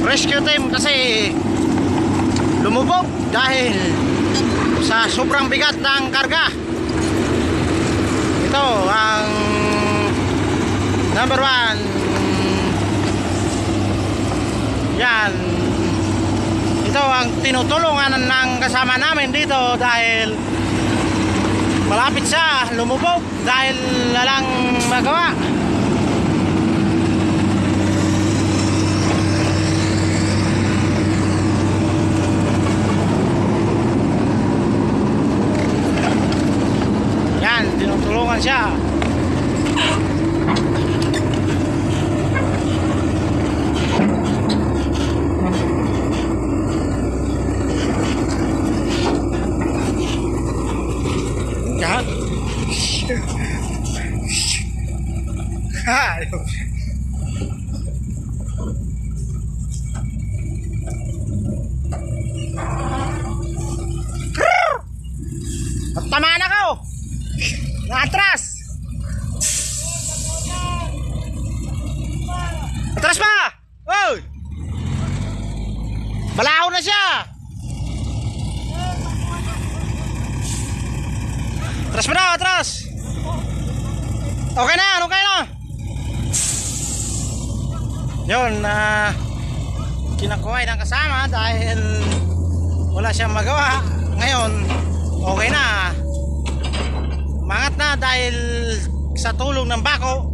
rescue team kasi lumubog dahil sa sobrang bigat ng karga. Ito ang number 1. Yan, ito ang tinutulungan ng kasama namin dito dahil malapit siya lumubog dahil lalang magawa. Yan, tinutulungan siya. Yan. Tamaan ako. Atras. Atras pa. Oy. Balaho na siya. Atras pa na, atras. Okay na, okay na. Yun, kinakuha ng kasama dahil wala siyang magawa. Ngayon, okay na. Mangat na dahil sa tulong ng bako.